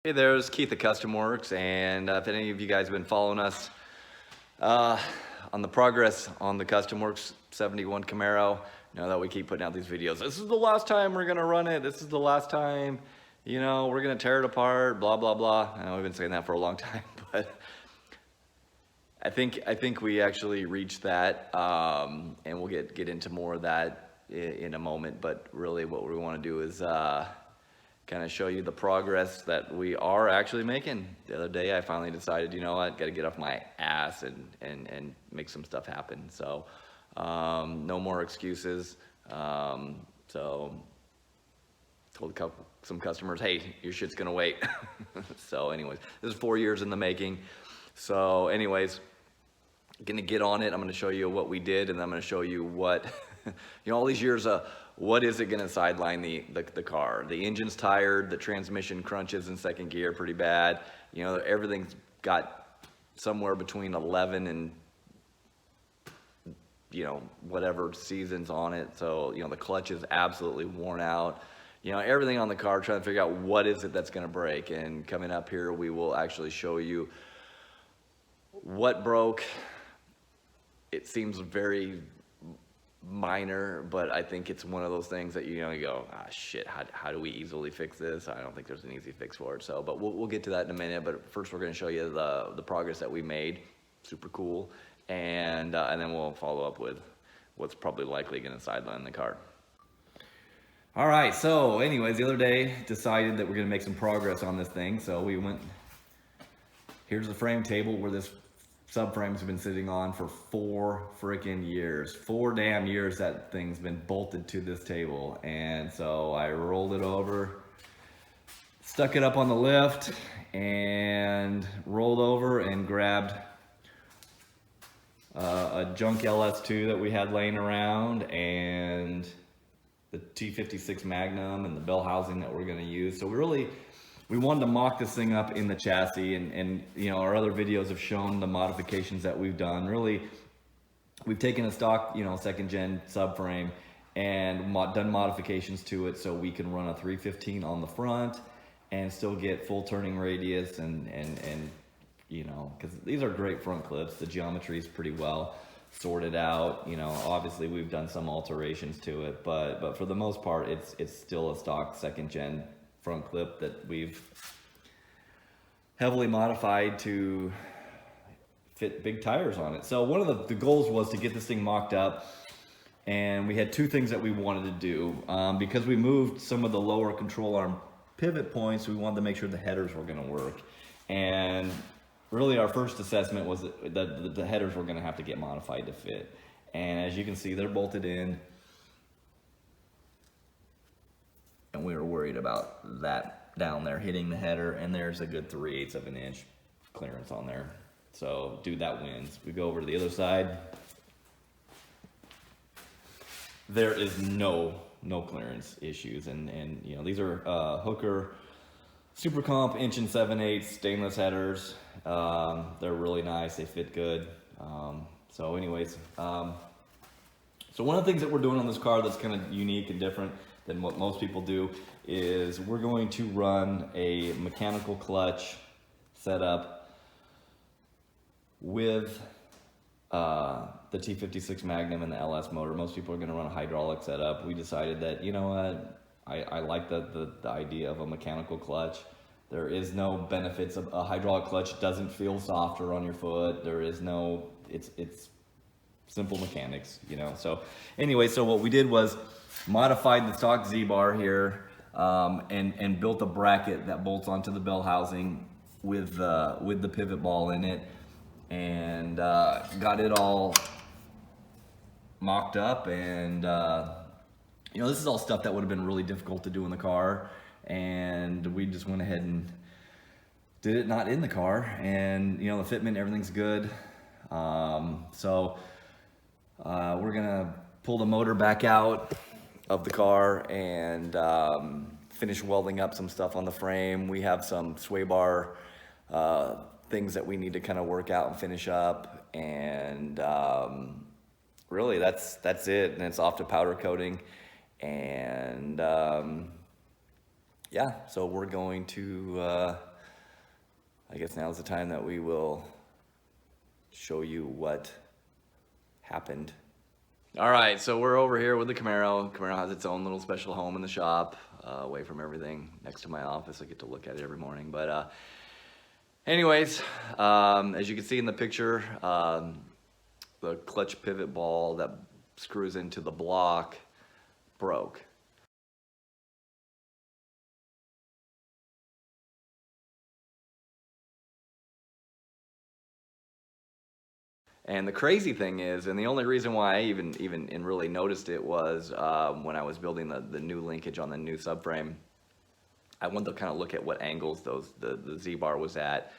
Hey, there's Keith at Custom Works, and if any of you guys have been following us on the progress on the Custom Works 71 Camaro, you know that we keep putting out these videos. This is the last time we're gonna run it. This is the last time, you know, we're gonna tear it apart. Blah blah blah. I know we've been saying that for a long time, but I think we actually reached that, and we'll get into more of that in a moment. But really, what we want to do is kind of show you the progress that we are actually making. The other day I finally decided, you know what, got to get off my ass and make some stuff happen. So no more excuses. So told some customers, hey, your shit's gonna wait. So anyways, this is 4 years in the making. So anyways, gonna get on it. I'm gonna show you what we did, and I'm gonna show you what you know, all these years what is it gonna sideline the car. The engine's tired, the transmission crunches in second gear pretty bad. You know, everything's got somewhere between 11 and, you know, whatever seasons on it. So, you know, the clutch is absolutely worn out. You know, everything on the car, trying to figure out what is it that's gonna break. And coming up here, we will actually show you what broke. It seems very minor, but I think it's one of those things that, you know, you go, ah, shit, how do we easily fix this? I don't think there's an easy fix for it. So, but we'll get to that in a minute. But first, we're going to show you the progress that we made. Super cool. And then we'll follow up with what's probably likely going to sideline the car. All right. So anyways, the other day decided that we're going to make some progress on this thing. So we went, here's the frame table where this subframes have been sitting on for 4 freaking years. 4 damn years that thing's been bolted to this table. And so I rolled it over, stuck it up on the lift, and rolled over and grabbed a junk LS2 that we had laying around, and the T56 Magnum and the bell housing that we're gonna use. So we wanted to mock this thing up in the chassis, and you know, our other videos have shown the modifications that we've done. Really, we've taken a stock, you know, second gen subframe and done modifications to it so we can run a 315 on the front and still get full turning radius and you know, because these are great front clips. The geometry is pretty well sorted out. You know, obviously we've done some alterations to it, but for the most part, it's still a stock second gen front clip that we've heavily modified to fit big tires on it. So one of the goals was to get this thing mocked up, and we had 2 things that we wanted to do. Because we moved some of the lower control arm pivot points, we wanted to make sure the headers were gonna work. And really our first assessment was that the headers were gonna have to get modified to fit. And as you can see, they're bolted in. And we were worried about that down there hitting the header, and there's a good 3/8 of an inch clearance on there. So, dude, that wins. We go over to the other side. There is no clearance issues, and you know, these are Hooker Super Comp 1 7/8 stainless headers. They're really nice. They fit good. So, anyways, so one of the things that we're doing on this car that's kind of unique and different than what most people do is we're going to run a mechanical clutch setup with the T56 Magnum and the LS motor. Most people are going to run a hydraulic setup. We decided that, you know what, I like the idea of a mechanical clutch. There is no benefits of a hydraulic clutch. Doesn't feel softer on your foot. There is no, it's simple mechanics, you know. So anyway, so what we did was modified the stock Z-bar here, and built a bracket that bolts onto the bell housing with the pivot ball in it, and got it all mocked up. And you know, this is all stuff that would have been really difficult to do in the car, and we just went ahead and did it not in the car. And you know, the fitment, everything's good. So we're gonna pull the motor back out of the car and finish welding up some stuff on the frame. We have some sway bar things that we need to kind of work out and finish up, and really that's it. And it's off to powder coating, and yeah, so we're going to I guess now's the time that we will show you what happened. All right, so we're over here with the Camaro. Camaro has its own little special home in the shop, away from everything, next to my office. I get to look at it every morning. But anyways, as you can see in the picture, the clutch pivot ball that screws into the block broke. And the crazy thing is, and the only reason why I even really noticed it was when I was building the new linkage on the new subframe. I wanted to kind of look at what angles the Z-bar was at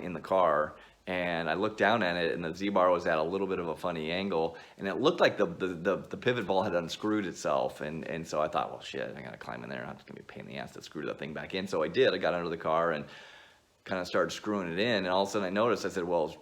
in the car, and I looked down at it, and the Z-bar was at a little bit of a funny angle, and it looked like the pivot ball had unscrewed itself, and so I thought, well, shit, I gotta climb in there. It's gonna be a pain in the ass to screw that thing back in. So I did. I got under the car and kind of started screwing it in, and all of a sudden I noticed. I said, well,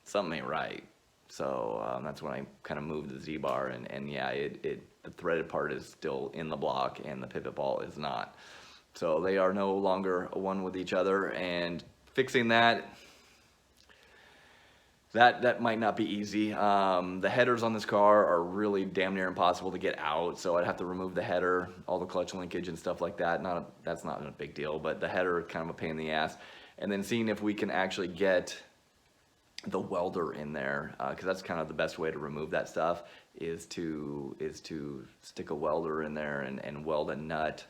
something ain't right. So that's when I kind of moved the Z-bar, and yeah, the threaded part is still in the block and the pivot ball is not. So they are no longer one with each other, and fixing that might not be easy. The headers on this car are really damn near impossible to get out, so I'd have to remove the header, all the clutch linkage and stuff like that. That's not a big deal, but the header kind of a pain in the ass. And then seeing if we can actually get the welder in there, because that's kind of the best way to remove that stuff, is to stick a welder in there and weld a nut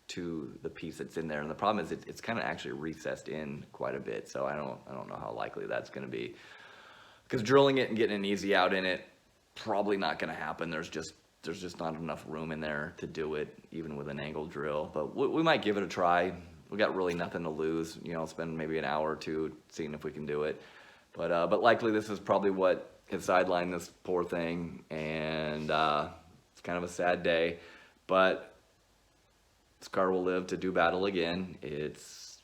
to the piece that's in there. And the problem is it's kind of actually recessed in quite a bit, so I don't know how likely that's going to be, because drilling it and getting an easy out in it, probably not going to happen. There's just not enough room in there to do it, even with an angle drill. But we might give it a try. We got really nothing to lose, spend maybe an hour or two seeing if we can do it. But likely this is probably what has sidelined this poor thing, and it's kind of a sad day. But this car will live to do battle again. It's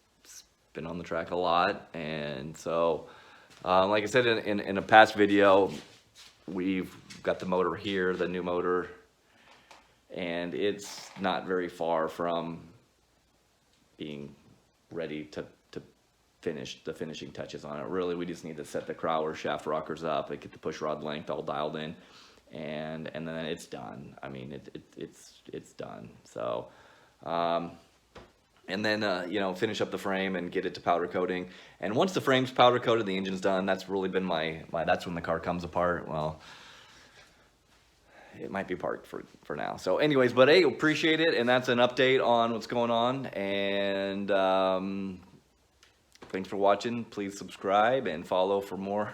been on the track a lot, and so like I said in a past video, we've got the motor here, the new motor, and it's not very far from being ready to finish the finishing touches on it. Really, we just need to set the crawler shaft rockers up and get the push rod length all dialed in, and then it's done. I mean, it's done. So and then finish up the frame and get it to powder coating. And once the frame's powder coated, the engine's done. That's really been my that's when the car comes apart. Well, it might be parked for now. So anyways, but hey, appreciate it, and that's an update on what's going on. And thanks for watching. Please subscribe and follow for more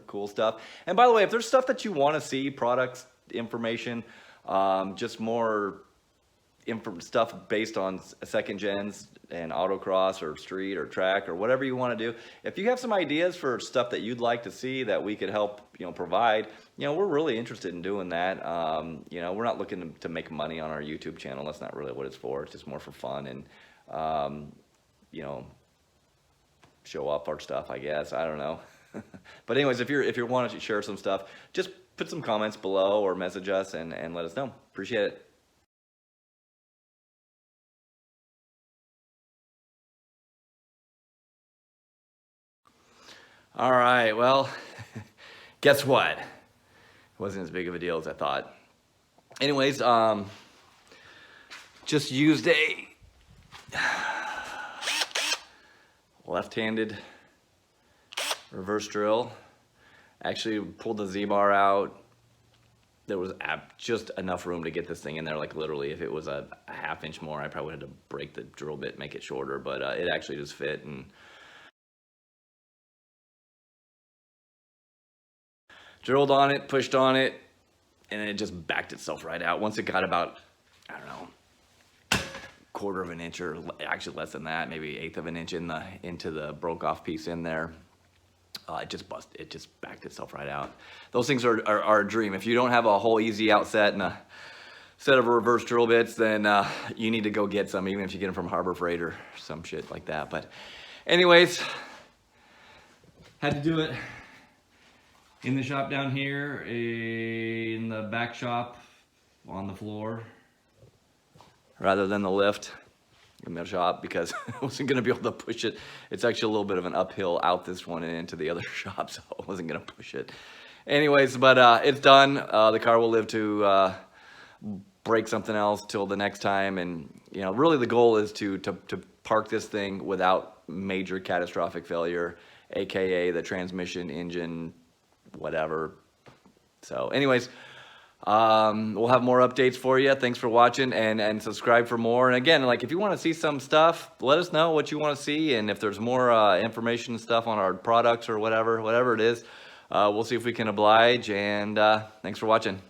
cool stuff. And by the way, if there's stuff that you want to see, products, information, just more stuff based on second gens and autocross or street or track or whatever you want to do, if you have some ideas for stuff that you'd like to see that we could help provide, we're really interested in doing that. We're not looking to make money on our YouTube channel. That's not really what it's for. It's just more for fun and show off our stuff, I guess. I don't know. But anyways, if you're wanting to share some stuff, just put some comments below or message us and let us know. Appreciate it. All right, well, guess what? It wasn't as big of a deal as I thought. Anyways, just used a left-handed reverse drill. Actually pulled the Z-bar out. There was just enough room to get this thing in there. Like literally, if it was a half inch more, I probably had to break the drill bit, make it shorter, but it actually just fit. And drilled on it, pushed on it, and it just backed itself right out. Once it got about, I don't know, quarter of an inch, or actually less than that, maybe eighth of an inch into the broke off piece in there, it just backed itself right out. Those things are a dream. If you don't have a whole easy out set and a set of reverse drill bits, then you need to go get some, even if you get them from Harbor Freight or some shit like that. But anyways, had to do it in the shop down here, in the back shop on the floor rather than the lift. in the shop because I wasn't going to be able to push it. It's actually a little bit of an uphill out this one and into the other shop, so I wasn't going to push it. Anyways, but it's done. The car will live to break something else till the next time. And, you know, really the goal is to park this thing without major catastrophic failure, AKA the transmission, engine, whatever. So anyways, we'll have more updates for you. Thanks for watching, and subscribe for more. And again, like if you want to see some stuff, let us know what you want to see, and if there's more information and stuff on our products or whatever it is, we'll see if we can oblige. And thanks for watching.